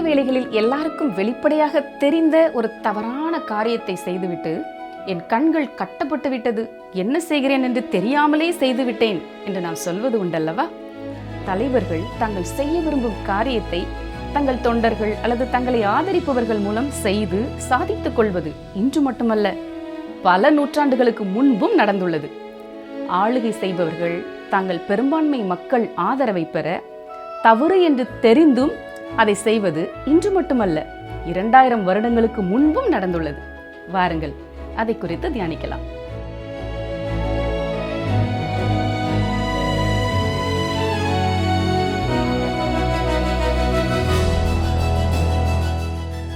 வேளைகளில் எல்லாருக்கும் வெளிப்படையாக தெரிந்த ஒரு தவறான காரியத்தை செய்துவிட்டு, என் கண்கள் கட்டப்பட்டு விட்டது, என்ன செய்கிறேன் என்று தெரியாமலே செய்துவிட்டேன் என்று நாம் சொல்வது உண்டல்லவா? தலைவர்கள் தாங்கள் செய்ய விரும்பும் காரியத்தை தங்கள் தொண்டர்கள் அல்லது தங்களை ஆதரிப்பவர்கள் மூலம் செய்து சாதித்துக் கொள்வது இன்று மட்டுமல்ல, பல நூற்றாண்டுகளுக்கு முன்பும் நடந்துள்ளது. ஆளுகை செய்பவர்கள் தாங்கள் பெரும்பான்மை மக்கள் ஆதரவை பெற தவறு என்று தெரிந்தும் அதை செய்வது இன்று மட்டுமல்ல, 2000 வருடங்களுக்கு முன்பும் நடந்துள்ளது. வாருங்கள், அதை குறித்து தியானிக்கலாம்.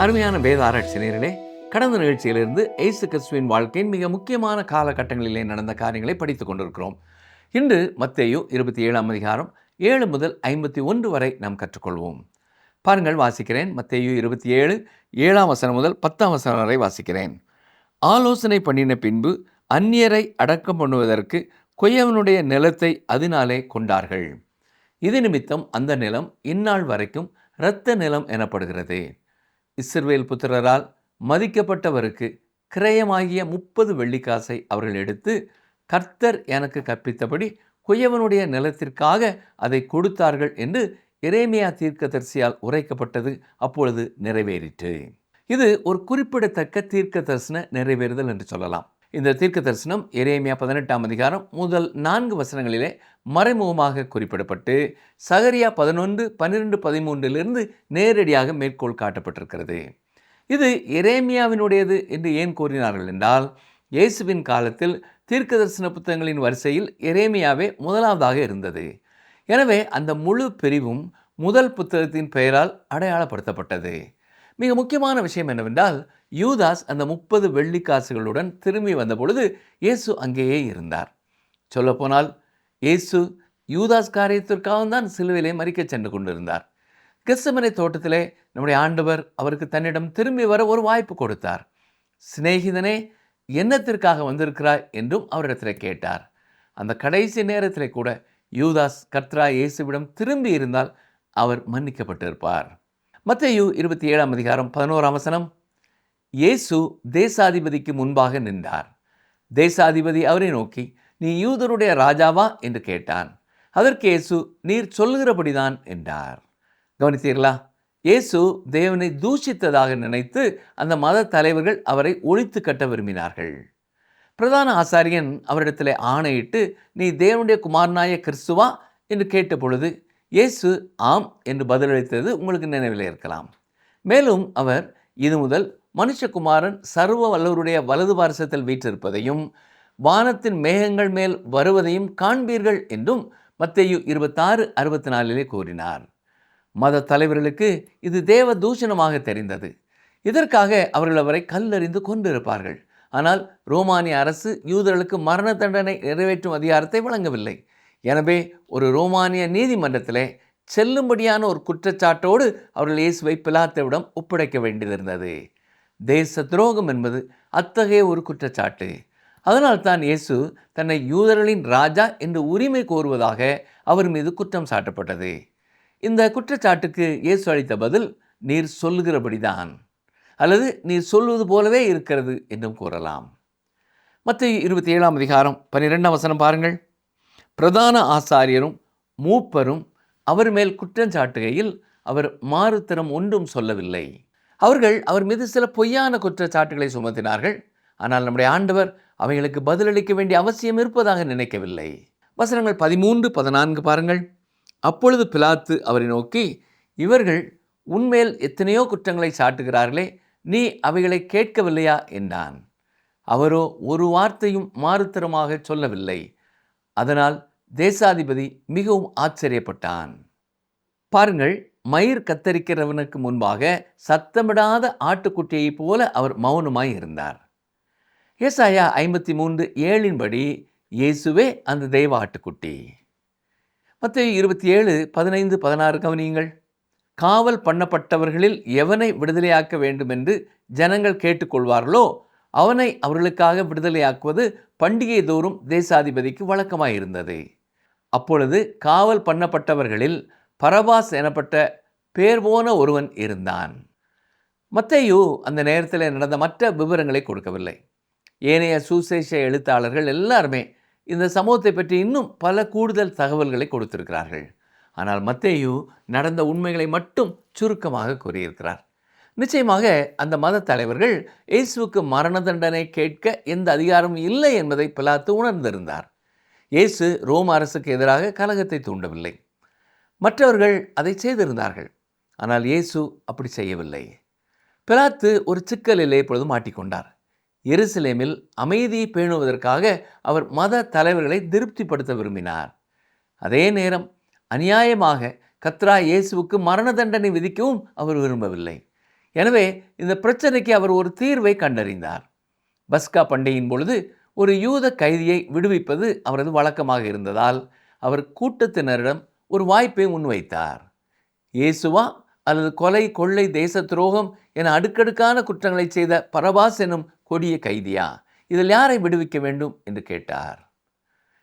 அருமையான வேத ஆராய்ச்சி நேயர்களே, கடந்த நிகழ்ச்சியிலிருந்து இயேசு கிறிஸ்துவின் வாழ்க்கையின் மிக முக்கியமான காலகட்டங்களிலே நடந்த காரியங்களை படித்துக் கொண்டிருக்கிறோம். இன்று மத்தேயு 27 அதிகாரம் 7 முதல் 51 வரை நாம் கற்றுக்கொள்வோம். பாருங்கள், வாசிக்கிறேன். மத்தேயு 27 7 முதல் 10 வரை வாசிக்கிறேன். ஆலோசனை பண்ணின பின்பு அந்நியரை அடக்கம் பண்ணுவதற்கு கொய்யவனுடைய நிலத்தை அதனாலே கொண்டார்கள். இது நிமித்தம் அந்த நிலம் இந்நாள் வரைக்கும் இரத்த நிலம் எனப்படுகிறது. இஸ்ரவேல் புத்திரரால் மதிக்கப்பட்டவருக்கு கிரயமாகிய 30 வெள்ளிக்காசை அவர்கள் எடுத்து, கர்த்தர் எனக்கு கற்பித்தபடி கொய்யவனுடைய நிலத்திற்காக அதை கொடுத்தார்கள் என்று எரேமியா தீர்க்கதரிசியால் உரைக்கப்பட்டது அப்பொழுது நிறைவேறிற்று. இது ஒரு குறிப்பிடத்தக்க தீர்க்க தரிசன நிறைவேறுதல் என்று சொல்லலாம். இந்த தீர்க்க தரிசனம் எரேமியா 18 அதிகாரம் முதல் 4 வசனங்களிலே மறைமுகமாக குறிப்பிடப்பட்டு சகரியா 11, 12, 13 நேரடியாக மேற்கோள் காட்டப்பட்டிருக்கிறது. இது எரேமியாவினுடையது என்று ஏன் கூறினார்கள் என்றால், இயேசுவின் காலத்தில் தீர்க்க தரிசன புத்தகங்களின் வரிசையில் எரேமியாவே முதலாவதாக இருந்தது. எனவே அந்த முழு பிரிவும் முதல் புத்தகத்தின் பெயரால் அடையாளப்படுத்தப்பட்டது. மிக முக்கியமான விஷயம் என்னவென்றால், யூதாஸ் அந்த 30 வெள்ளிக்காசுகளுடன் திரும்பி வந்த பொழுது இயேசு அங்கேயே இருந்தார். சொல்லப்போனால் இயேசு யூதாஸ் காரியத்திற்காக தான் சிலுவையிலே மரிக்க சென்று கொண்டிருந்தார். கெத்செமனே தோட்டத்திலே நம்முடைய ஆண்டவர் அவருக்கு தன்னிடம் திரும்பி வர ஒரு வாய்ப்பு கொடுத்தார். சிநேகிதனே, என்னத்திற்காக வந்திருக்கிறாய் என்றும் அவரிடத்திலே கேட்டார். அந்த கடைசி நேரத்திலே கூட யூதாஸ் கர்த்தராகிய இயேசுவிடம் திரும்பி இருந்தால் அவர் மன்னிக்கப்பட்டிருப்பார். மத்தேயு 27 அதிகாரம் 11 இயேசு தேசாதிபதிக்கு முன்பாக நின்றார். தேசாதிபதி அவரை நோக்கி, நீ யூதருடைய ராஜாவா என்று கேட்டான். அதற்கு இயேசு, நீர் சொல்லுகிறபடிதான் என்றார். கவனித்தீர்களா? இயேசு தேவனை தூஷித்ததாக நினைத்து அந்த மத தலைவர்கள் அவரை ஒழித்து கட்ட விரும்பினார்கள். பிரதான ஆசாரியன் அவரிடத்தில் ஆணையிட்டு, நீ தேவனுடைய குமாரனாய கிறிஸ்துவா என்று கேட்ட பொழுது இயேசு ஆம் என்று பதிலளித்தது உங்களுக்கு நினைவில் இருக்கலாம். மேலும் அவர், இது முதல் மனுஷகுமாரன் சர்வ வல்லவருடைய வலது பார்சத்தில் வீற்றிருப்பதையும் வானத்தின் மேகங்கள் மேல் வருவதையும் காண்பீர்கள் என்றும் மத்தேயு 26:64 கூறினார். மத தலைவர்களுக்கு இது தேவ தூஷணமாக தெரிந்தது. இதற்காக அவர்கள் அவரை கல்லெறிந்து கொண்டிருப்பார்கள். ஆனால் ரோமானிய அரசு யூதர்களுக்கு மரண தண்டனை நிறைவேற்றும் அதிகாரத்தை வழங்கவில்லை. எனவே ஒரு ரோமானிய நீதிமன்றத்திலே செல்லும்படியான ஒரு குற்றச்சாட்டோடு அவர்கள் இயேசுவை பிலாத்துவிடம் ஒப்படைக்க வேண்டியிருந்தது. தேச துரோகம் என்பது அத்தகைய ஒரு குற்றச்சாட்டு. அதனால்தான் இயேசு தன்னை யூதர்களின் ராஜா என்று உரிமை கோருவதாக அவர் மீது குற்றம் சாட்டப்பட்டது. இந்த குற்றச்சாட்டுக்கு இயேசு அளித்த பதில், நீர் சொல்லுகிறபடிதான், அல்லது நீர் சொல்வது போலவே இருக்கிறது என்றும் கூறலாம். மத்தேயு 27 அதிகாரம் 12 பாருங்கள். பிரதான ஆசாரியரும் மூப்பரும் அவர் மேல் குற்றம் சாட்டுகையில் அவர் மாறுத்தரம் ஒன்றும் சொல்லவில்லை. அவர்கள் அவர் மீது சில பொய்யான குற்றச்சாட்டுகளை சுமத்தினார்கள். ஆனால் நம்முடைய ஆண்டவர் அவைகளுக்கு பதிலளிக்க வேண்டிய அவசியம் இருப்பதாக நினைக்கவில்லை. வசனங்கள் 13, 14 பாருங்கள். அப்பொழுது பிலாத்து அவரை நோக்கி, இவர்கள் உன்மேல் எத்தனையோ குற்றங்களை சாட்டுகிறார்களே, நீ அவைகளை கேட்கவில்லையா என்றான். அவரோ ஒரு வார்த்தையும் மாறுத்தரமாக சொல்லவில்லை. அதனால் தேசாதிபதி மிகவும் ஆச்சரியப்பட்டான். பாருங்கள், மயிர் கத்தரிக்கிறவனுக்கு முன்பாக சத்தமிடாத ஆட்டுக்குட்டியைப் போல அவர் மௌனமாய் இருந்தார். ஏசாயா 53:7 படி இயேசுவே அந்த தெய்வ ஆட்டுக்குட்டி. மத்தேயு 27, 15, 16 கவனியுங்கள். காவல் பண்ணப்பட்டவர்களில் எவனை விடுதலையாக்க வேண்டும் என்று ஜனங்கள் கேட்டுக்கொள்வார்களோ அவனை அவர்களுக்காக விடுதலையாக்குவது பண்டிகை தோறும் தேசாதிபதிக்கு வழக்கமாயிருந்தது. அப்பொழுது காவல் பண்ணப்பட்டவர்களில் பரபாஸ் எனப்பட்ட பேர் போன ஒருவன் இருந்தான். மத்தேயு அந்த நேரத்தில் நடந்த மற்ற விவரங்களை கொடுக்கவில்லை. ஏனைய சுசேஷ எழுத்தாளர்கள் எல்லாருமே இந்த சம்பவத்தை பற்றி இன்னும் பல கூடுதல் தகவல்களை கொடுத்திருக்கிறார்கள். ஆனால் மத்தேயு நடந்த உண்மைகளை மட்டும் சுருக்கமாக கூறியிருக்கிறார். நிச்சயமாக அந்த மத தலைவர்கள் இயேசுவுக்கு மரண தண்டனை கேட்க எந்த அதிகாரமும் இல்லை என்பதை பிலாத்து உணர்ந்திருந்தார். இயேசு ரோம அரசுக்கு எதிராக கலகத்தை தூண்டவில்லை. மற்றவர்கள் அதை செய்திருந்தார்கள். ஆனால் இயேசு அப்படி செய்யவில்லை. பிலாத்து ஒரு சிக்கலிலே இப்பொழுது மாட்டிக்கொண்டார். எருசலேமில் அமைதியை பேணுவதற்காக அவர் மத தலைவர்களை திருப்திப்படுத்த விரும்பினார். அதே நேரம் அநியாயமாக கர்த்தராகிய இயேசுவுக்கு மரண தண்டனை விதிக்கவும் அவர் விரும்பவில்லை. எனவே இந்த பிரச்சனைக்கு அவர் ஒரு தீர்வை கண்டறிந்தார். பஸ்கா பண்டிகையின் பொழுது ஒரு யூத கைதியை விடுவிப்பது அவரது வழக்கமாக இருந்ததால் அவர் கூட்டத்தினரிடம் ஒரு வாய்ப்பை முன்வைத்தார். இயேசுவா அல்லது கொலை, கொள்ளை, தேச துரோகம் என அடுக்கடுக்கான குற்றங்களை செய்த பரபாஸ் எனும் கொடிய கைதியா? இதில் யாரை விடுவிக்க வேண்டும் என்று கேட்டார்.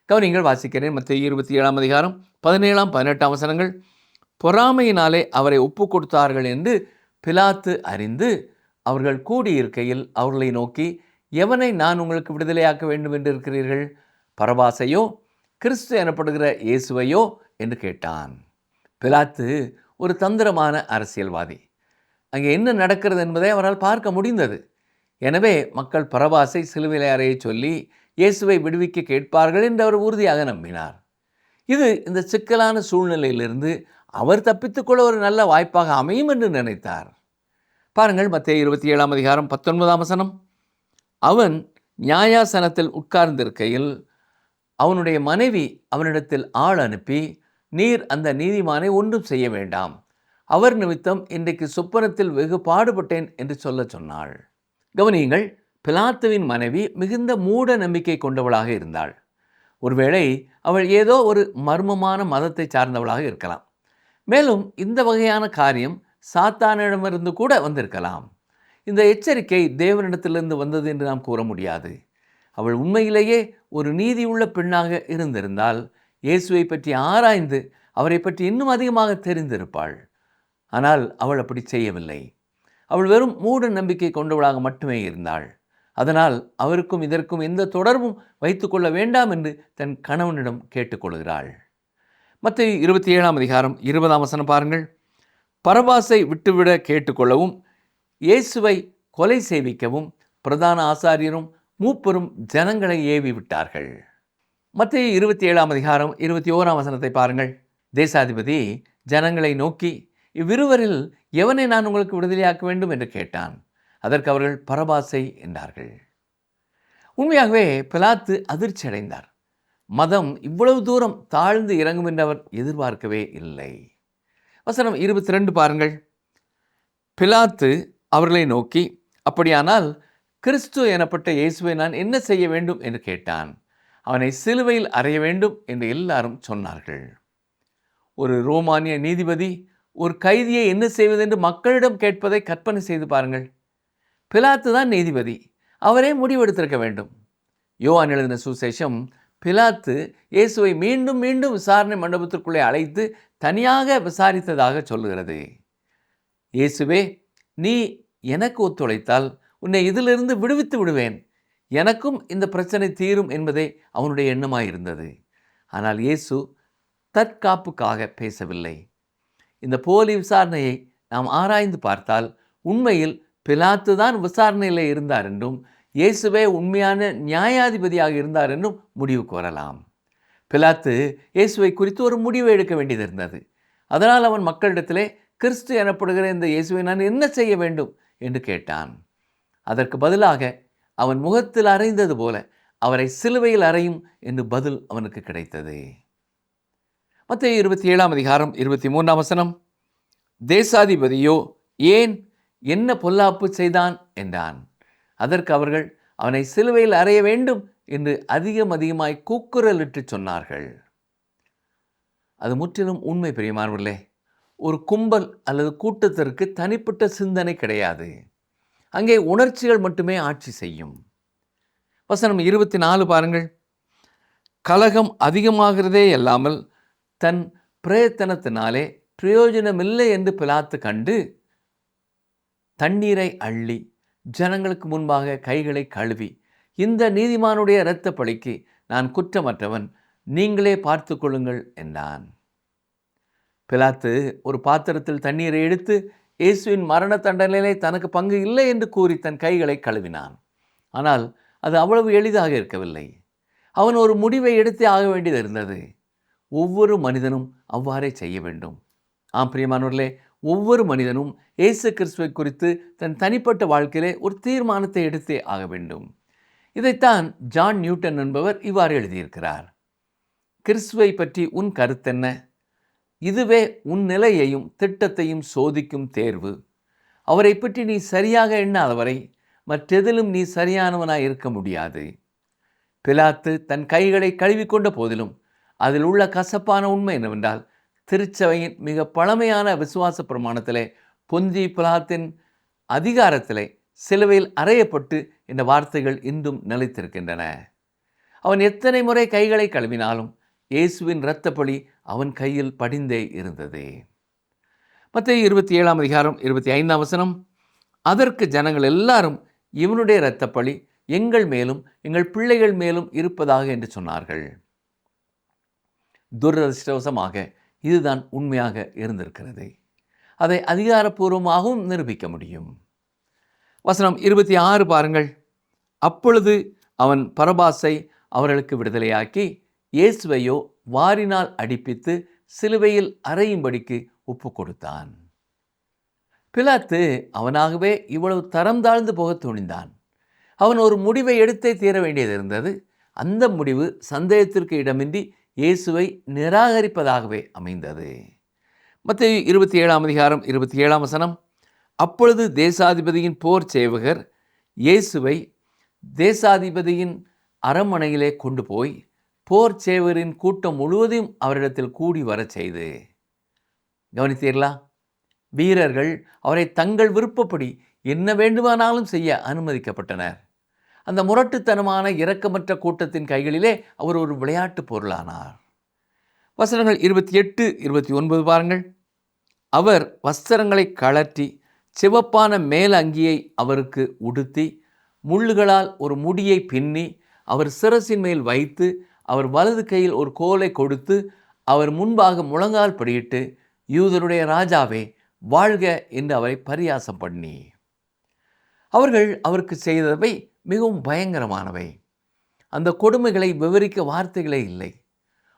கவனிங்கள், வாசிக்கிறேன். மத்தேயு 27 அதிகாரம் 17, 18 வசனங்கள். பொறாமையினாலே அவரை ஒப்பு கொடுத்தார்கள் என்று பிலாத்து அறிந்து அவர்கள் கூடியிருக்கையில் அவர்களை நோக்கி, எவனை நான் உங்களுக்கு விடுதலையாக்க வேண்டும் என்று இருக்கிறீர்கள்? பரபாசையோ கிறிஸ்து எனப்படுகிற இயேசுவையோ என்று கேட்டான். பிலாத்து ஒரு தந்திரமான அரசியல்வாதி. அங்கே என்ன நடக்கிறது என்பதை அவரால் பார்க்க முடிந்தது. எனவே மக்கள் பரபாசை சிலுவையில் அறைய சொல்லி இயேசுவை விடுவிக்க கேட்பார்கள் என்று அவர் உறுதியாக நம்பினார். இது இந்த சிக்கலான சூழ்நிலையிலிருந்து அவர் தப்பித்துக்கொள்ள ஒரு நல்ல வாய்ப்பாக அமையும் என்று நினைத்தார். பாருங்கள், மத்தேயு 27 அதிகாரம் 19 வசனம். அவன் நியாயாசனத்தில் உட்கார்ந்திருக்கையில் அவனுடைய மனைவி அவனிடத்தில் ஆள் அனுப்பி, நீர் அந்த நீதிமானை ஒன்றும் செய்ய வேண்டாம், அவர் நிமித்தம் இன்றைக்கு சொப்பனத்தில் வெகு பாடுபட்டேன் என்று சொன்னாள். கவனியுங்கள், பிலாத்துவின் மனைவி மிகுந்த மூட நம்பிக்கை கொண்டவளாக இருந்தாள். ஒருவேளை அவள் ஏதோ ஒரு மர்மமான மதத்தை சார்ந்தவளாக இருக்கலாம். மேலும் இந்த வகையான காரியம் சாத்தானிடமிருந்து கூட வந்திருக்கலாம். இந்த எச்சரிக்கை தேவனிடத்திலிருந்து வந்தது என்று நாம் கூற முடியாது. அவள் உண்மையிலேயே ஒரு நீதியுள்ள பெண்ணாக இருந்திருந்தால் இயேசுவை பற்றி ஆராய்ந்து அவரை பற்றி இன்னும் அதிகமாக தெரிந்திருப்பாள். ஆனால் அவள் அப்படி செய்யவில்லை. அவள் வெறும் மூட நம்பிக்கை கொண்டவளாக மட்டுமே இருந்தாள். அதனால் அவருக்கும் இதற்கும் எந்த தொடர்பும் வைத்துக்கொள்ள வேண்டாம் என்று தன் கணவனிடம் கேட்டுக்கொள்கிறாள். மத்தேயு 27 அதிகாரம் 20 வசனம் பாருங்கள். பரபாசை விட்டுவிட கேட்டுக்கொள்ளவும் இயேசுவை கொலை செய்விக்கவும் பிரதான ஆசாரியரும் மூப்பரும் ஜனங்களை ஏவி விட்டார்கள். மத்தேயு 27 அதிகாரம் 21 வசனத்தை பாருங்கள். தேசாதிபதி ஜனங்களை நோக்கி, இவ்விருவரில் எவனை நான் உங்களுக்கு விடுதலையாக்க வேண்டும் என்று கேட்டான். அதற்கு அவர்கள் பரபாசை என்றார்கள். உண்மையாகவே பிலாத்து அதிர்ச்சி அடைந்தார். மதம் இவ்வளவு தூரம் தாழ்ந்து இறங்கும் என்று அவர் எதிர்பார்க்கவே இல்லை. வசனம் 22 பாருங்கள். பிலாத்து அவர்களை நோக்கி, அப்படியானால் கிறிஸ்து எனப்பட்ட இயேசுவை நான் என்ன செய்ய வேண்டும் என்று கேட்டான். அவனை சிலுவையில் அறைய வேண்டும் என்று எல்லாரும் சொன்னார்கள். ஒரு ரோமானிய நீதிபதி ஒரு கைதியை என்ன செய்வதென்று மக்களிடம் கேட்பதை கற்பனை செய்து பாருங்கள். பிலாத்து தான் நீதிபதி, அவரே முடிவெடுத்திருக்க வேண்டும். யோவான் எழுதின சுவிசேஷம் பிலாத்து இயேசுவை மீண்டும் மீண்டும் விசாரணை மண்டபத்திற்குள்ளே அழைத்து தனியாக விசாரித்ததாக சொல்லுகிறது. இயேசுவே, நீ எனக்கு ஒத்துழைத்தால் உன்னை இதிலிருந்து விடுவித்து விடுவேன், எனக்கும் இந்த பிரச்சனை தீரும் என்பதே அவனுடைய எண்ணமாயிருந்தது. ஆனால் இயேசு தற்காப்புக்காக பேசவில்லை. இந்த போலி விசாரணையை நாம் ஆராய்ந்து பார்த்தால் உண்மையில் பிலாத்து தான் விசாரணையில் இருந்தார் என்றும் இயேசுவே உண்மையான நியாயாதிபதியாக இருந்தார் என்றும் முடிவு கூறலாம். பிலாத்து இயேசுவை குறித்து ஒரு முடிவை எடுக்க வேண்டியது இருந்தது. அதனால் அவன் மக்களிடத்திலே கிறிஸ்து எனப்படுகிற இந்த இயேசுவை நான் என்ன செய்ய வேண்டும் என்று கேட்டான். அதற்கு பதிலாக அவன் முகத்தில் அறைந்தது போல அவரை சிலுவையில் அறையும் என்று பதில் அவனுக்கு கிடைத்தது. மத்தேயு 27 அதிகாரம் 23 வசனம். தேசாதிபதியோ ஏன் என்ன பொல்லாப்பு செய்தான் என்றான். அதற்கு அவர்கள் அவனை சிலுவையில் அறைய வேண்டும் என்று அதிகமாய் கூக்குரலிட்டு சொன்னார்கள். அது முற்றிலும் உண்மை பிரியமானவர்களே. ஒரு கும்பல் அல்லது கூட்டத்திற்கு தனிப்பட்ட சிந்தனை கிடையாது. அங்கே உணர்ச்சிகள் மட்டுமே ஆட்சி செய்யும். வசனம் 24 பாருங்கள். கலகம் அதிகமாகிறதே அல்லாமல் தன் பிரயத்தனத்தினாலே பிரயோஜனமில்லை என்று பிலாத்து கண்டு தண்ணீரை அள்ளி ஜனங்களுக்கு முன்பாக கைகளை கழுவி, இந்த நீதிமானுடைய இரத்த பழிக்கு நான் குற்றமற்றவன், நீங்களே பார்த்து கொள்ளுங்கள் என்றான். பிலாத்து ஒரு பாத்திரத்தில் தண்ணீரை எடுத்து இயேசுவின் மரண தண்டனையிலே தனக்கு பங்கு இல்லை என்று கூறி தன் கைகளை கழுவினான். ஆனால் அது அவ்வளவு எளிதாக இருக்கவில்லை. அவன் ஒரு முடிவை எடுத்தே ஆக வேண்டியது இருந்தது. ஒவ்வொரு மனிதனும் அவ்வாறே செய்ய வேண்டும். பிரியமானவர்களே, ஒவ்வொரு மனிதனும் இயேசு கிறிஸ்துவை குறித்து தன் தனிப்பட்ட வாழ்க்கையிலே ஒரு தீர்மானத்தை எடுத்தே ஆக வேண்டும். இதைத்தான் ஜான் நியூட்டன் என்பவர் இவ்வாறு எழுதியிருக்கிறார். கிறிஸ்துவை பற்றி உன் கருத்தென்ன? இதுவே உன் நிலையையும் திட்டத்தையும் சோதிக்கும் தேர்வு. அவரை பற்றி நீ சரியாக எண்ணாதவரை மற்றெதிலும் நீ சரியானவனாய் இருக்க முடியாது. பிலாத்து தன் கைகளை கழுவிக்கொண்ட போதிலும் அதில் உள்ள கசப்பான உண்மை என்னவென்றால், திருச்சபையின் மிக பழமையான விசுவாச பிரமாணத்திலே பொந்தி பிலாத்தின் அதிகாரத்திலே சிலுவையில் அறையப்பட்டு இந்த வார்த்தைகள் இன்றும் நிலைத்திருக்கின்றன. அவன் எத்தனை முறை கைகளை கழுவினாலும் இயேசுவின் இரத்தப்பழி அவன் கையில் படிந்தே இருந்தது. மத்தேயு 27:25 அதற்கு ஜனங்கள் எல்லாரும், இவனுடைய இரத்தப்பழி எங்கள் மேலும் எங்கள் பிள்ளைகள் மேலும் இருப்பதாக என்று சொன்னார்கள். துரதிர்ஷ்டவசமாக இதுதான் உண்மையாக இருந்திருக்கிறது. அதை அதிகாரப்பூர்வமாகவும் நிரூபிக்க முடியும். வசனம் 26 பாருங்கள். அப்பொழுது அவன் பரபாசை அவர்களுக்கு விடுதலையாக்கி இயேசுவையோ வாரினால் அடிப்பித்து சிலுவையில் அறையும்படிக்கு ஒப்பு கொடுத்தான். பிலாத்து அவனாகவே இவ்வளவு தரம் தாழ்ந்து போக துணிந்தான். அவன் ஒரு முடிவை எடுத்தே தீர வேண்டியது இருந்தது. அந்த முடிவு சந்தேகத்திற்கு இடமின்றி இயேசுவை நிராகரிப்பதாகவே அமைந்தது. மத்தேயு 27:27 அப்பொழுது தேசாதிபதியின் போர் சேவகர் இயேசுவை தேசாதிபதியின் அரண்மனையிலே கொண்டு போய் போர் சேவரின் கூட்டம் முழுவதையும் அவரிடத்தில் கூடி வர செய்து. கவனித்தீர்களா? வீரர்கள் அவரை தங்கள் விருப்பப்படி என்ன வேண்டுமானாலும் செய்ய அனுமதிக்கப்பட்டனர். அந்த முரட்டுத்தனமான இரக்கமற்ற கூட்டத்தின் கைகளிலே அவர் ஒரு விளையாட்டு பொருளானார். வசனங்கள் 28-29 பாருங்கள். அவர் வஸ்திரங்களை கழற்றி சிவப்பான மேல் அங்கியை அவருக்கு உடுத்தி முள்ளுகளால் ஒரு முடியை பின்னி அவர் சிரசின் மேல் வைத்து அவர் வலது கையில் ஒரு கோலை கொடுத்து அவர் முன்பாக முழங்கால் படியிட்டு, யூதருடைய ராஜாவே வாழ்க என்று அவரை பரியாசம் பண்ணி. அவர்கள் அவருக்கு செய்தவை மிகவும் பயங்கரமானவை. அந்த கொடுமைகளை விவரிக்க வார்த்தைகளே இல்லை.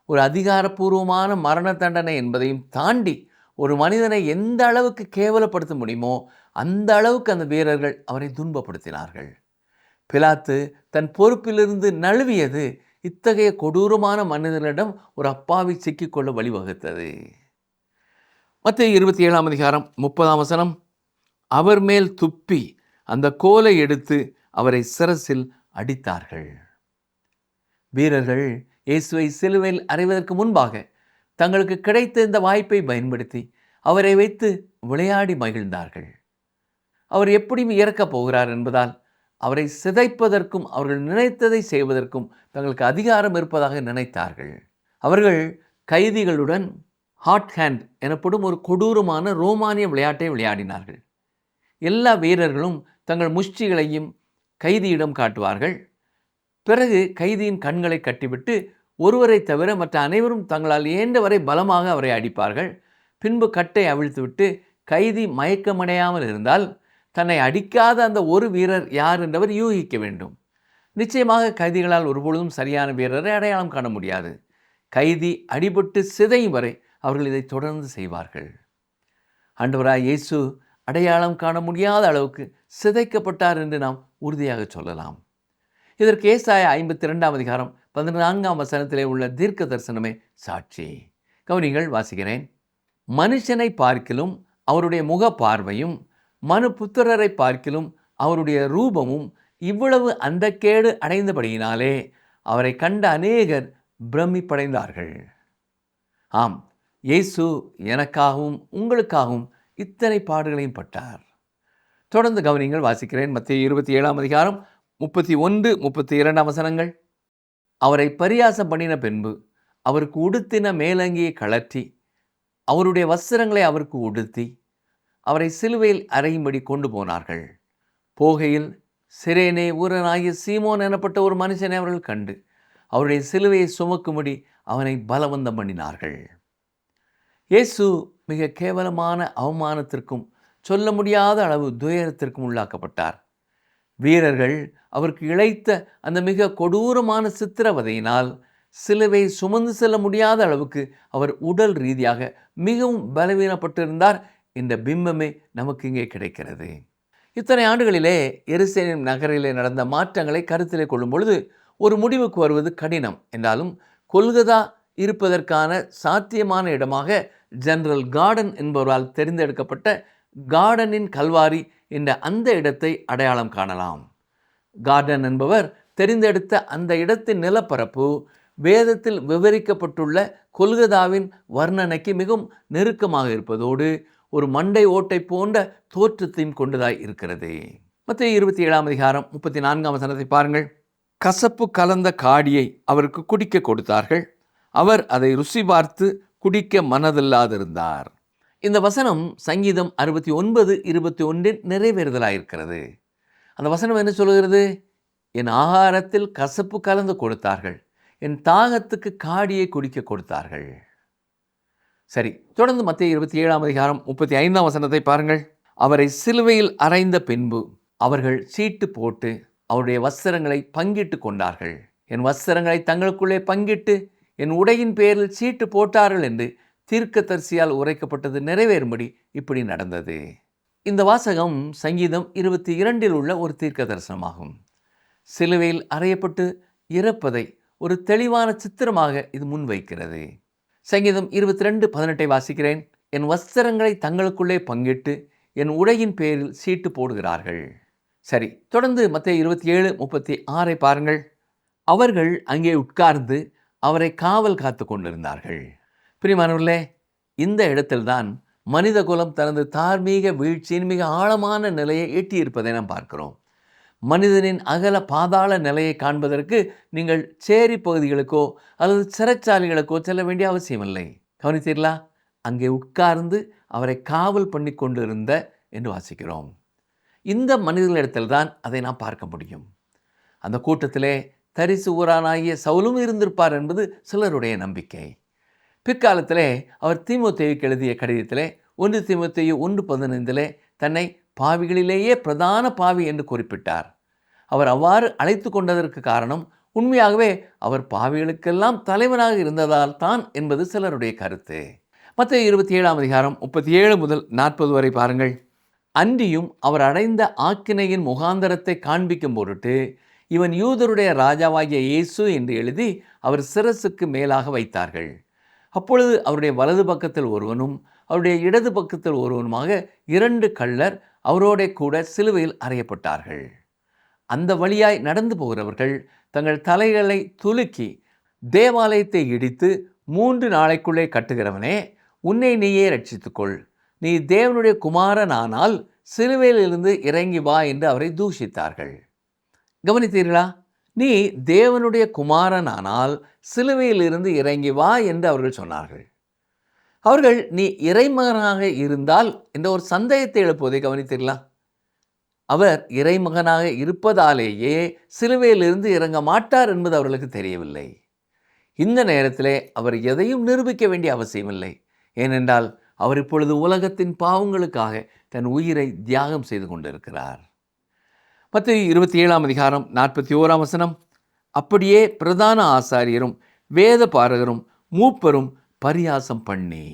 ஒரு அதிகாரப்பூர்வமான மரண தண்டனை என்பதையும் தாண்டி ஒரு மனிதனை எந்த அளவுக்கு கேவலப்படுத்த முடியுமோ அந்த அளவுக்கு அந்த வீரர்கள் அவரை துன்பப்படுத்தினார்கள். பிலாத்து தன் பொறுப்பிலிருந்து நழுவியது இத்தகைய கொடூரமான மனிதனிடம் ஒரு அப்பாவி சிக்கிக்கொள்ள வழிவகுத்தது. மத்தேயு 27:30 அவர் மேல் துப்பி அந்த கோலை எடுத்து அவரை சிரசில் அடித்தார்கள். வீரர்கள் இயேசுவை சிலுவையில் அறைவதற்கு முன்பாக தங்களுக்கு கிடைத்த இந்த வாய்ப்பை பயன்படுத்தி அவரை வைத்து விளையாடி மகிழ்ந்தார்கள். அவர் எப்படியும் இறக்கப் போகிறார் என்பதால் அவரை சிதைப்பதற்கும் அவர்கள் நினைத்ததை செய்வதற்கும் தங்களுக்கு அதிகாரம் இருப்பதாக நினைத்தார்கள். அவர்கள் கைதிகளுடன் ஹாட் ஹேண்ட் எனப்படும் ஒரு கொடூரமான ரோமானிய விளையாட்டை விளையாடினார்கள். எல்லா வீரர்களும் தங்கள் முஷ்டிகளையும் கைதியிடம் காட்டுவார்கள். பிறகு கைதியின் கண்களை கட்டிவிட்டு ஒருவரை தவிர மற்ற அனைவரும் தங்களால் இயன்றவரை பலமாக அவரை அடிப்பார்கள். பின்பு கட்டை அவிழ்த்துவிட்டு கைதி மயக்கமடையாமல் இருந்தால் தன்னை அடிக்காத அந்த ஒரு வீரர் யார் என்றவர் யூகிக்க வேண்டும். நிச்சயமாக கைதிகளால் ஒருபொழுதும் சரியான வீரரை அடையாளம் காண முடியாது. கைதி அடிபட்டு சிதையும் வரை அவர்கள் இதை தொடர்ந்து செய்வார்கள். ஆண்டவராய் இயேசு அடையாளம் காண முடியாத அளவுக்கு சிதைக்கப்பட்டார் என்று நாம் உறுதியாக சொல்லலாம். இதற்கு ஏசாயா 52:14 உள்ள தீர்க்க தரிசனமே சாட்சி. கவனிங்கள், வாசிக்கிறேன். மனுஷனை பார்க்கிலும் அவருடைய முக பார்வையும் மனுபுத்திரரை பார்க்கிலும் அவருடைய ரூபமும் இவ்வளவு அந்தக்கேடு அடைந்தபடியினாலே அவரை கண்ட அநேகர் பிரமிப்படைந்தார்கள். ஆம், இயேசு எனக்காகவும் உங்களுக்காகவும் இத்தனை பாடுகளையும் பட்டார். தொடர்ந்து கவனிங்கள், வாசிக்கிறேன். மத்தேயு 27:31-32 அவரை பரியாசம் பண்ணின பின்பு அவருக்கு உடுத்தின மேலங்கியை கழற்றி அவருடைய வஸ்திரங்களை அவருக்கு உடுத்தி அவரை சிலுவையில் அறையும்படி கொண்டு போனார்கள். போகையில் சிரேனே ஊரனாகிய சீமோன் எனப்பட்ட ஒரு மனுஷனை அவர்கள் கண்டு அவருடைய சிலுவையை சுமக்கும்படி அவனை பலவந்தம் பண்ணினார்கள். இயேசு மிக கேவலமான அவமானத்திற்கும் சொல்ல முடியாத அளவு துயரத்திற்கும் உள்ளாக்கப்பட்டார். வீரர்கள் அவருக்கு இழைத்த அந்த மிக கொடூரமான சித்திரவதையினால் சிலுவை சுமந்து செல்ல முடியாத அளவுக்கு அவர் உடல் ரீதியாக மிகவும் பலவீனப்பட்டிருந்தார் என்ற பிம்பமே நமக்கு இங்கே கிடைக்கிறது. இத்தனை ஆண்டுகளிலே எருசலேம் நகரிலே நடந்த மாற்றங்களை கருத்திலே கொள்ளும் பொழுது ஒரு முடிவுக்கு வருவது கடினம் என்றாலும் கொல்கதா இருப்பதற்கான சாத்தியமான இடமாக ஜெனரல் கார்டன் என்பவரால் தெரிந்தெடுக்கப்பட்ட கார்டனின் கல்வாரி என்ற அந்த இடத்தை அடையாளம் காணலாம். கார்டன் என்பவர் தெரிந்தெடுத்த அந்த இடத்தின் நிலப்பரப்பு வேதத்தில் விவரிக்கப்பட்டுள்ள கொல்கதாவின் வர்ணனைக்கு மிகவும் நெருக்கமாக இருப்பதோடு ஒரு மண்டை ஓட்டை போன்ற தோற்றத்தையும் கொண்டதாய் இருக்கிறது. மத்தேயு 27:34 பாருங்கள். கசப்பு கலந்த காடியை அவருக்கு குடிக்க கொடுத்தார்கள். அவர் அதை ருசி பார்த்து குடிக்க மனதில்லாதிருந்தார். இந்த வசனம் சங்கீதம் 69:21 நிறைவேறுதலாயிருக்கிறது. அந்த வசனம் என்ன சொல்கிறது? என் ஆகாரத்தில் கசப்பு கலந்து கொடுத்தார்கள், என் தாகத்துக்கு காடியை குடிக்க கொடுத்தார்கள். சரி, தொடர்ந்து மத்தேயு 27:35 பாருங்கள். அவரை சிலுவையில் அறைந்த பின்பு அவர்கள் சீட்டு போட்டு அவருடைய வஸ்திரங்களை பங்கிட்டு கொண்டார்கள். என் வஸ்திரங்களை தங்களுக்குள்ளே பங்கிட்டு என் உடையின் பேரில் சீட்டு போட்டார்கள் என்று தீர்க்கதரிசியால் உரைக்கப்பட்டது நிறைவேறும்படி இப்படி நடந்தது. இந்த வாசகம் சங்கீதம் 22 உள்ள ஒரு தீர்க்க தரிசனமாகும். சிலுவையில் அறையப்பட்டு இறப்பதை ஒரு தெளிவான சித்திரமாக இது முன்வைக்கிறது. சங்கீதம் 22:18 வாசிக்கிறேன். என் வஸ்திரங்களை தங்களுக்குள்ளே பங்கிட்டு என் உடையின் பேரில் சீட்டு போடுகிறார்கள். சரி, தொடர்ந்து மத்தேயு 27:36 பாருங்கள். அவர்கள் அங்கே உட்கார்ந்து அவரை காவல் காத்து கொண்டிருந்தார்கள். பிரியமானவர்களே, இந்த இடத்தில்தான் மனித குலம் தனது தார்மீக வீழ்ச்சியின் மிக ஆழமான நிலையை எட்டியிருப்பதை நாம் பார்க்கிறோம். மனிதனின் அகல பாதாள நிலையை காண்பதற்கு நீங்கள் சேரி பகுதிகளுக்கோ அல்லது சிறைச்சாலைகளுக்கோ செல்ல வேண்டிய அவசியமில்லை. கவனித்தீர்களா? அங்கே உட்கார்ந்து அவரை காவல் பண்ணி கொண்டிருந்த என்று வாசிக்கிறோம். இந்த மனிதர்களிடத்தில் தான் அதை நாம் பார்க்க முடியும். அந்த கூட்டத்திலே தரிசு ஊரானாகிய சவுலும் இருந்திருப்பார் என்பது சிலருடைய நம்பிக்கை. பிற்காலத்திலே அவர் தீமோத்தேயுக்கு எழுதிய கடிதத்திலே 1 தீமோத்தேயு 1:15 தன்னை பாவிகளிலேயே பிரதான பாவி என்று குறிப்பிட்டார். அவர் அவ்வாறு அழைத்து கொண்டதற்கு காரணம் உண்மையாகவே அவர் பாவிகளுக்கெல்லாம் தலைவனாக இருந்ததால் தான் என்பது சிலருடைய கருத்து. மத்தேயு 27:37-40 பாருங்கள். அன்றியும் அவர் அடைந்த ஆக்கினையின் முகாந்தரத்தை காண்பிக்கும் பொருட்டு இவன் யூதருடைய ராஜாவாகிய இயேசு என்று எழுதி அவர் சிரசுக்கு மேலாக வைத்தார்கள். அப்பொழுது அவருடைய வலது பக்கத்தில் ஒருவனும் அவருடைய இடது பக்கத்தில் ஒருவனுமாக 2 கள்ளர் அவரோட கூட சிலுவையில் அறையப்பட்டார்கள். அந்த வழியாய் நடந்து போகிறவர்கள் தங்கள் தலைகளை துலுக்கி தேவாலயத்தை இடித்து 3 நாளைக்குள்ளே கட்டுகிறவனே, உன்னை நீயே ரட்சித்துக்கொள், நீ தேவனுடைய குமாரனானால் சிலுவையிலிருந்து இறங்கி வா என்று அவரை தூஷித்தார்கள். கவனித்தீர்களா? நீ தேவனுடைய குமாரனானால் சிலுவையிலிருந்து இறங்கி வா என்று அவர்கள் சொன்னார்கள். அவர்கள் நீ இறைமகனாக இருந்தால் என்ற ஒரு சந்தேகத்தை எழுப்புவதை கவனித்தீர்களா? அவர் இறைமகனாக இருப்பதாலேயே சிலுவையிலிருந்து இறங்க மாட்டார் என்பது அவர்களுக்கு தெரியவில்லை. இந்த நேரத்திலே அவர் எதையும் நிரூபிக்க வேண்டிய அவசியமில்லை. ஏனென்றால் அவர் இப்பொழுது உலகத்தின் பாவங்களுக்காக தன் உயிரை தியாகம் செய்து கொண்டிருக்கிறார். மத்தேயு 27:41 அப்படியே பிரதான ஆசாரியரும் வேத பாரகரும் மூப்பரும் பரியாசம் பண்ணி.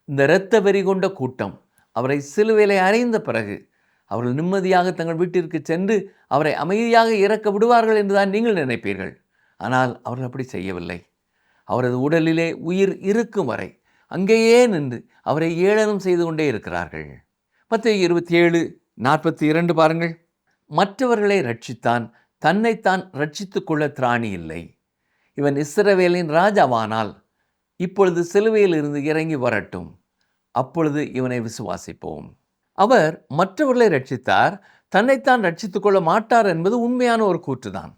இந்த இரத்த வெறி கொண்ட கூட்டம் அவரை சிலுவையிலே அறைந்த பிறகு அவர்கள் நிம்மதியாக தங்கள் வீட்டிற்கு சென்று அவரை அமைதியாக இறக்க விடுவார்கள் என்றுதான் நீங்கள் நினைப்பீர்கள். ஆனால் அவர்கள் அப்படி செய்யவில்லை. அவரது உடலிலே உயிர் இருக்கும் வரை அங்கேயே நின்று அவரை ஏளனம் செய்து கொண்டே இருக்கிறார்கள். மத்தேயு 27:42 பாருங்கள். மற்றவர்களை ரட்சித்தான், தன்னைத்தான் ரட்சித்து கொள்ள திராணி இல்லை. இவன் இஸ்ரவேலின் ராஜாவானால் இப்பொழுது சிலுவையில் இருந்து இறங்கி வரட்டும், அப்பொழுது இவனை விசுவாசிப்போம். அவர் மற்றவர்களை ரட்சித்தார், தன்னைத்தான் ரட்சித்து கொள்ள மாட்டார் என்பது உண்மையான ஒரு கூற்றுதான்.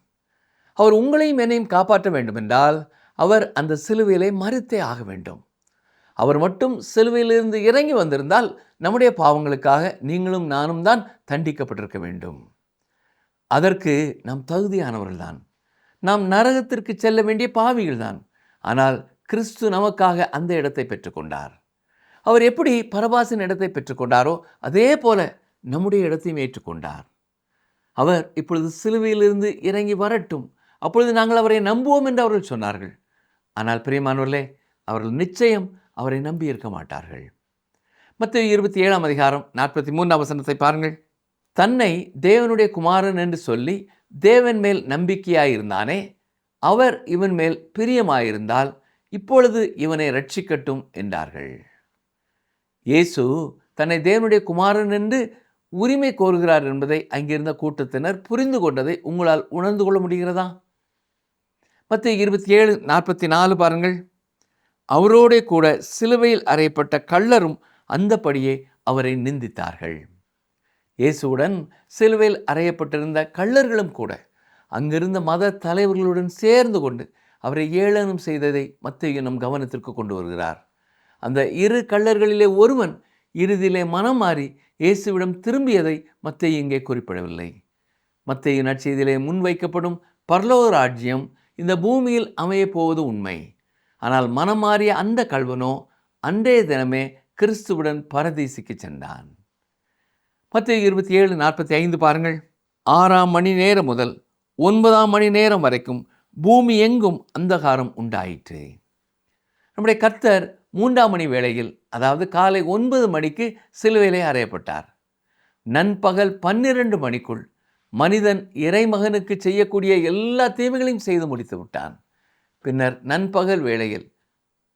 அவர் உங்களையும் என்னையும் காப்பாற்ற வேண்டுமென்றால் அவர் அந்த சிலுவையிலே மரித்தே ஆக வேண்டும். அவர் மட்டும் சிலுவையிலிருந்து இறங்கி வந்திருந்தால் நம்முடைய பாவங்களுக்காக நீங்களும் நானும் தான் தண்டிக்கப்பட்டிருக்க வேண்டும். அதற்கு நாம் தகுதியானவர்கள்தான். நாம் நரகத்திற்கு செல்ல வேண்டிய பாவிகள்தான். ஆனால் கிறிஸ்து நமக்காக அந்த இடத்தை பெற்றுக்கொண்டார். அவர் எப்படி பரபாசின் இடத்தை பெற்றுக்கொண்டாரோ அதே போல நம்முடைய இடத்தையும் ஏற்றுக்கொண்டார். அவர் இப்பொழுது சிலுவையிலிருந்து இறங்கி வரட்டும், அப்பொழுது நாங்கள் அவரை நம்புவோம் என்று அவர்கள் சொன்னார்கள். ஆனால் பிரியமானவர்களே, அவர்கள் நிச்சயம் அவரை நம்பி இருக்க மாட்டார்கள். மத்தேயு 27 அதிகாரம் 43 வசனத்தை பாருங்கள். தன்னை தேவனுடைய குமாரன் என்று சொல்லி தேவன் மேல் நம்பிக்கையாயிருந்தானே, அவர் இவன் மேல் பிரியமாயிருந்தால் இப்பொழுது இவனை ரட்சிக்கட்டும் என்றார்கள். இயேசு தன்னை தேவனுடைய குமாரன் என்று உரிமை கோருகிறார் என்பதை அங்கிருந்த கூட்டத்தினர் புரிந்து கொண்டதை உங்களால் உணர்ந்து கொள்ள முடிகிறதா? மத்தேயு 27:44 பாருங்கள். அவரோடே கூட சிலுவையில் அறையப்பட்ட கள்ளரும் அந்தபடியே அவரை நிந்தித்தார்கள். இயேசுவுடன் சிலுவையில் அறையப்பட்டிருந்த கள்ளர்களும் கூட அங்கிருந்த மத தலைவர்களுடன் சேர்ந்து கொண்டு அவரை ஏளனம் செய்ததை மத்தேயு நம் கவனத்திற்கு கொண்டு வருகிறார். அந்த இரு கள்ளர்களிலே ஒருவன் இறுதியிலே மனம் மாறி இயேசுவிடம் திரும்பியதை மத்தேயு இங்கே குறிப்பிடவில்லை. மத்தேயு நற்செய்தியிலே முன்வைக்கப்படும் பரலோக ராஜ்யம் இந்த பூமியில் அமையப் போவது உண்மை. ஆனால் மனம் மாறிய அந்த கள்வனோ அன்றைய தினமே கிறிஸ்துவுடன் பரதீசுக்கு சென்றான். மத்தேயு 27:45 பாருங்கள். 6ஆம் மணி நேரம் முதல் 9ஆம் மணி நேரம் வரைக்கும் பூமி எங்கும் அந்தகாரம் உண்டாயிற்று. நம்முடைய கர்த்தர் 3ஆம் மணி வேளையில், அதாவது காலை 9 மணிக்கு சிலுவையிலே அறையப்பட்டார். நண்பகல் 12 மணிக்குள் மனிதன் இறைமகனுக்கு செய்யக்கூடிய எல்லா தீமைகளையும் செய்து முடித்து விட்டான். பின்னர் நண்பகல் வேளையில்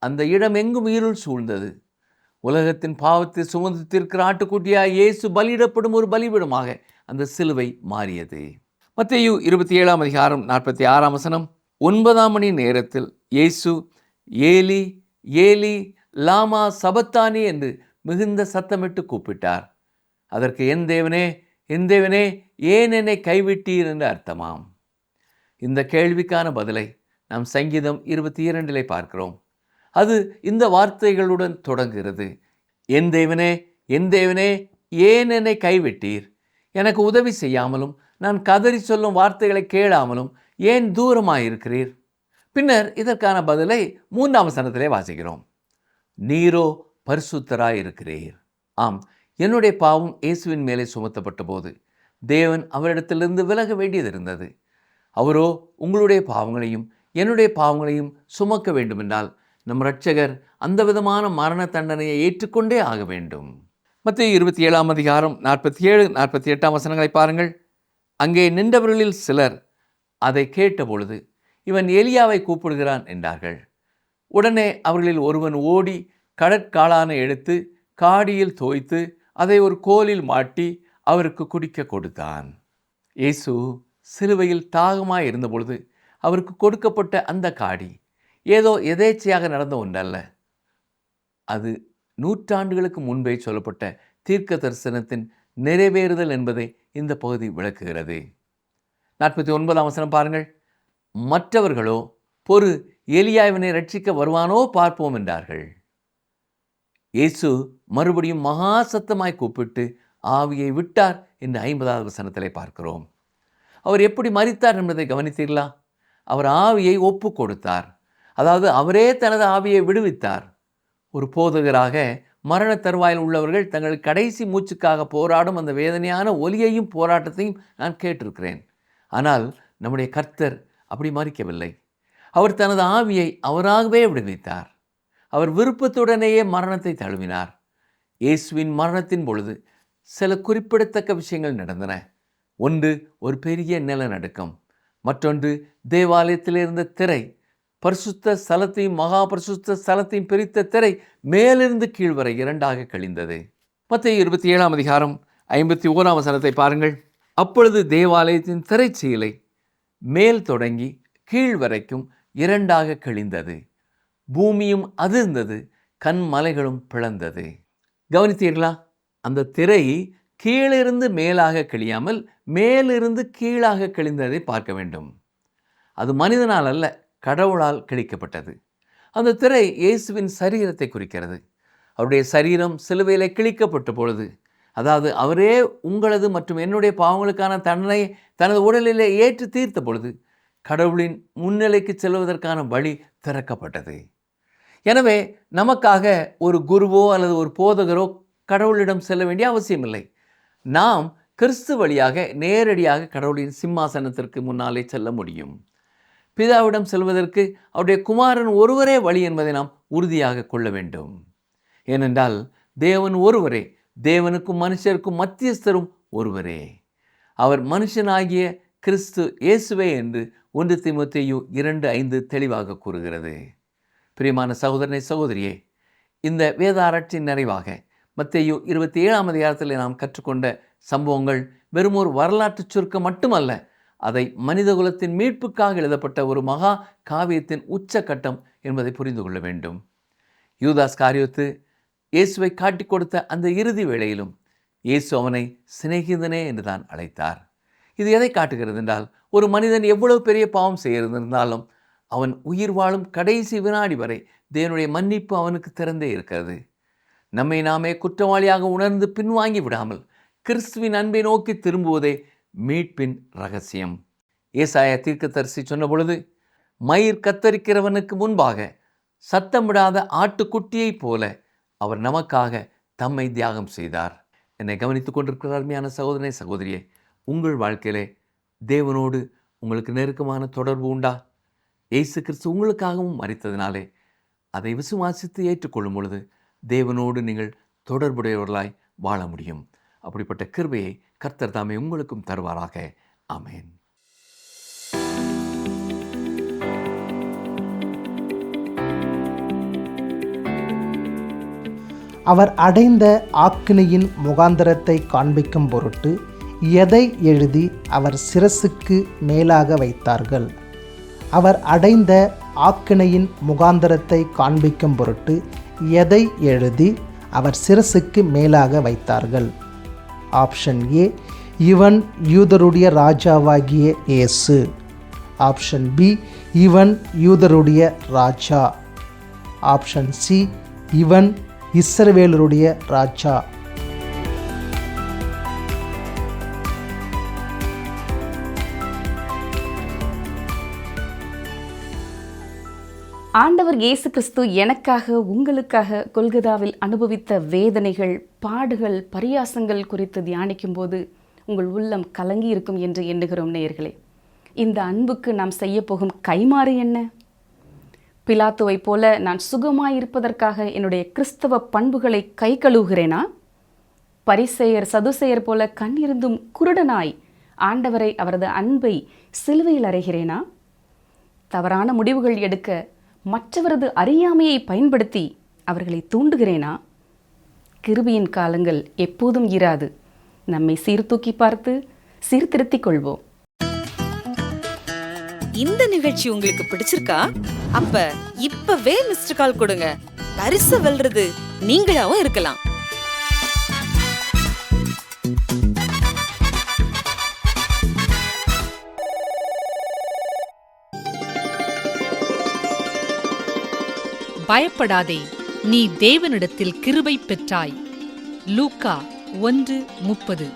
அந்த இடம் எங்கும் இருள் சூழ்ந்தது. உலகத்தின் பாவத்தை சுமந்து தீர்க்கிற ஆட்டுக்குட்டியாய் இயேசு பலியிடப்படும் ஒரு பலிபீடமாக அந்த சிலுவை மாறியது. மத்தேயு 27 அதிகாரம் 46 வசனம். 9ஆம் மணி நேரத்தில் இயேசு ஏலி ஏலி லாமா சபத்தானி என்று மிகுந்த சத்தமிட்டு கூப்பிட்டார். அதற்கு என் தேவனே என் தேவனே ஏன் என்னை கைவிட்டீர் என்று அர்த்தமாம். இந்த கேள்விக்கான பதிலை நாம் சங்கீதம் 22 பார்க்கிறோம். அது இந்த வார்த்தைகளுடன் தொடங்குகிறது. என் தேவனே என் தேவனே ஏன் என்னை கைவிட்டீர்? எனக்கு உதவி செய்யாமலும் நான் கதறி சொல்லும் வார்த்தைகளை கேளாமலும் ஏன் தூரமாயிருக்கிறீர்? பின்னர் இதற்கான பதிலை 3ஆம் வசனத்திலே வாசிக்கிறோம். நீரோ பரிசுத்தராயிருக்கிறீர். ஆம், என்னுடைய பாவம் இயேசுவின் மேலே சுமத்தப்பட்ட போது தேவன் அவரிடத்திலிருந்து விலக வேண்டியது இருந்தது. அவரோ உங்களுடைய பாவங்களையும் என்னுடைய பாவங்களையும் சுமக்க வேண்டுமென்றால் நம் இரட்சகர் அந்த விதமான மரண தண்டனையை ஏற்றுக்கொண்டே ஆக வேண்டும். மத்தேயு 27 அதிகாரம் 47-48 வசனங்களை பாருங்கள். அங்கே நின்றவர்களில் சிலர் அதை கேட்டபொழுது இவன் எலியாவை கூப்பிடுகிறான் என்றார்கள். உடனே அவர்களில் ஒருவன் ஓடி கடற்காளானை எடுத்து காடியில் தோய்த்து அதை ஒரு கோலில் மாட்டி அவருக்கு குடிக்க கொடுத்தான். இயேசு சிலுவையில் தாகமாய் இருந்தபொழுது அவருக்கு கொடுக்கப்பட்ட அந்த காடி ஏதோ எதேச்சையாக நடந்த ஒன்றல்ல. அது நூற்றாண்டுகளுக்கு முன்பே சொல்லப்பட்ட தீர்க்க தரிசனத்தின் நிறைவேறுதல் என்பதை இந்த பகுதி விளக்குகிறது. 49ஆம் வசனம் பாருங்கள். மற்றவர்களோ பொறு, எலியா இவனை ரட்சிக்க வருவானோ பார்ப்போம் என்றார்கள். இயேசு மறுபடியும் மகா சத்தமாய் கூப்பிட்டு ஆவியை விட்டார் என்று 50ஆவது வசனத்திலே பார்க்கிறோம். அவர் எப்படி மரித்தார் என்பதை கவனித்தீர்களா? அவர் ஆவியை ஒப்பு கொடுத்தார். அதாவது அவரே தனது ஆவியை விடுவித்தார். ஒரு போதகராக மரண தருவாயில் உள்ளவர்கள் தங்கள் கடைசி மூச்சுக்காக போராடும் அந்த வேதனையான ஒலியையும் போராட்டத்தையும் நான் கேட்டிருக்கிறேன். ஆனால் நம்முடைய கர்த்தர் அப்படி மறிக்கவில்லை. அவர் தனது ஆவியை அவராகவே விடுவித்தார். அவர் விருப்பத்துடனேயே மரணத்தை தழுவினார். இயேசுவின் மரணத்தின் பொழுது சில குறிப்பிடத்தக்க விஷயங்கள் நடந்தன. ஒன்று, ஒரு பெரிய நிலநடுக்கம். மற்றொன்று, தேவாலயத்தில் இருந்த திரை, பரிசுத்த ஸ்தலத்தையும் மகா பரிசுத்த ஸ்தலத்தையும் பிரித்த திரை மேலிருந்து கீழ் வரை இரண்டாக கிழிந்தது. மத்தேயு 27 அதிகாரம் 51 வசனத்தை பாருங்கள். அப்பொழுது தேவாலயத்தின் திரைச்சீலை மேல் தொடங்கி கீழ் வரைக்கும் இரண்டாக கிழிந்தது. பூமியும் அதிர்ந்தது, கன்மலைகளும் பிளந்தது. கவனித்தீர்களா? அந்த திரை கீழிருந்து மேலாக கிழியாமல் மேலிருந்து கீழாக கிழிந்ததை பார்க்க வேண்டும். அது மனிதனால் அல்ல, கடவுளால் கிழிக்கப்பட்டது. அந்த திரை இயேசுவின் சரீரத்தை குறிக்கிறது. அவருடைய சரீரம் சிலுவையிலே கிழிக்கப்பட்ட பொழுது, அதாவது அவரே உங்களது மற்றும் என்னுடைய பாவங்களுக்கான தண்டனை தனது உடலிலே ஏற்று தீர்த்த பொழுது கடவுளின் முன்னிலைக்கு செல்வதற்கான வழி திறக்கப்பட்டது. எனவே நமக்காக ஒரு குருவோ அல்லது ஒரு போதகரோ கடவுளிடம் செல்ல வேண்டிய அவசியமில்லை. நாம் கிறிஸ்து வழியாக நேரடியாக கடவுளின் சிம்மாசனத்திற்கு முன்னாலே செல்ல முடியும். பிதாவிடம் செல்வதற்கு அவருடைய குமாரன் ஒருவரே வழி என்பதை நாம் உறுதியாக கொள்ள வேண்டும். ஏனென்றால் தேவன் ஒருவரே, தேவனுக்கும் மனுஷருக்கும் மத்தியஸ்தரும் ஒருவரே. அவர் மனுஷனாகிய கிறிஸ்து இயேசுவே என்று 1 தீமோத்தேயு 2:5 தெளிவாக கூறுகிறது. பிரியமான சகோதரனை சகோதரியே, இந்த வேத ஆராய்ச்சியின் நிறைவாக மத்தேயு 27ஆம் அதிகாரத்தில் நாம் கற்றுக்கொண்ட சம்பவங்கள் வெறும் ஒரு வரலாற்று சுருக்கம் மட்டுமல்ல, அதை மனிதகுலத்தின் மீட்புக்காக எழுதப்பட்ட ஒரு மகா காவியத்தின் உச்சக்கட்டம் என்பதை புரிந்து கொள்ள வேண்டும். யூதாஸ் காரியோத்து இயேசுவை காட்டிக் கொடுத்த அந்த இறுதி வேளையிலும் இயேசு அவனை சிநேகிதனே என்று தான் அழைத்தார். இது எதை காட்டுகிறது என்றால், ஒரு மனிதன் எவ்வளவு பெரிய பாவம் செய்திருந்தாலும் அவன் உயிர் வாழும் கடைசி வினாடி வரை தேவனுடைய மன்னிப்பு அவனுக்கு திறந்தே இருக்கிறது. நம்மை நாமே குற்றவாளியாக உணர்ந்து பின்வாங்கி விடாமல் கிறிஸ்துவின் அன்பை நோக்கி திரும்புவதே மீட்பின் ரகசியம். ஏசாயா தீர்க்கதரிசி சொன்ன பொழுது, மயிர் கத்தரிக்கிறவனுக்கு முன்பாக சத்தமிடாத ஆட்டுக்குட்டியைப் போல அவர் நமக்காக தம்மை தியாகம் செய்தார். என்னை கவனித்துக் கொண்டிருக்கிற அருமையான சகோதரனே சகோதரியே, உங்கள் வாழ்க்கையிலே தேவனோடு உங்களுக்கு நெருக்கமான தொடர்பு உண்டா? இயேசு கிறிஸ்து உங்களுக்காகவும் மரித்ததினாலே அதை விசுவாசித்து ஏற்றுக்கொள்ளும் பொழுது தேவனோடு நீங்கள் தொடர்புடையவர்களாய் வாழ முடியும். அப்படிப்பட்ட கிருபையை கர்த்தர் தாமே உங்களுக்கும் தருவாராக. ஆமென். அவர் அடைந்த ஆக்கினையின் முகாந்தரத்தை காண்பிக்கும் பொருட்டு எதை எழுதி அவர் சிரசுக்கு மேலாக வைத்தார்கள்? அவர் அடைந்த ஆக்கினையின் முகாந்தரத்தை காண்பிக்கும் பொருட்டு எதை எழுதி அவர் சிரசுக்கு மேலாக வைத்தார்கள்? ஆப்ஷன் ஏ, இவன் யூதருடைய ராஜாவாகிய இயேசு. ஆப்ஷன் பி, இவன் யூதருடைய ராஜா. ஆப்ஷன் சி, இவன் இஸ்ரவேலருடைய ராஜா. ஆண்டவர் இயேசு கிறிஸ்து எனக்காக உங்களுக்காக கொல்கதாவில் அனுபவித்த வேதனைகள், பாடுகள், பரியாசங்கள் குறித்து தியானிக்கும் போது உங்கள் உள்ளம் கலங்கி இருக்கும் என்று எண்ணுகிறோம் நேயர்களே. இந்த அன்புக்கு நாம் செய்ய போகும் கைமாறு என்ன? பிலாத்துவை போல நான் சுகமாயிருப்பதற்காக என்னுடைய கிறிஸ்தவ பண்புகளை கை கழுவுகிறேனா? பரிசேயர் சதுசேயர் போல கண்ணிருந்தும் குருடனாய் ஆண்டவரை, அவரது அன்பை சிலுவையில் அறைகிறேனா? தவறான முடிவுகள் எடுக்க மற்றவரது அறியாமையை பயன்படுத்தி அவர்களை தூண்டுகிறேனா? கிருபையின் காலங்கள் எப்போதும் இராது. நம்மை சீர்தூக்கி பார்த்து சீர்திருத்திக் கொள்வோம். இந்த நிகழ்ச்சி உங்களுக்கு பிடிச்சிருக்கா? அப்ப இப்பவே மிஸ்டர் கால் கொடுங்க. பரிசு வெல்றது நீங்களாவும் இருக்கலாம். பயப்படாதே, நீ தேவனிடத்தில் கிருபை பெற்றாய். லூக்கா 1:30.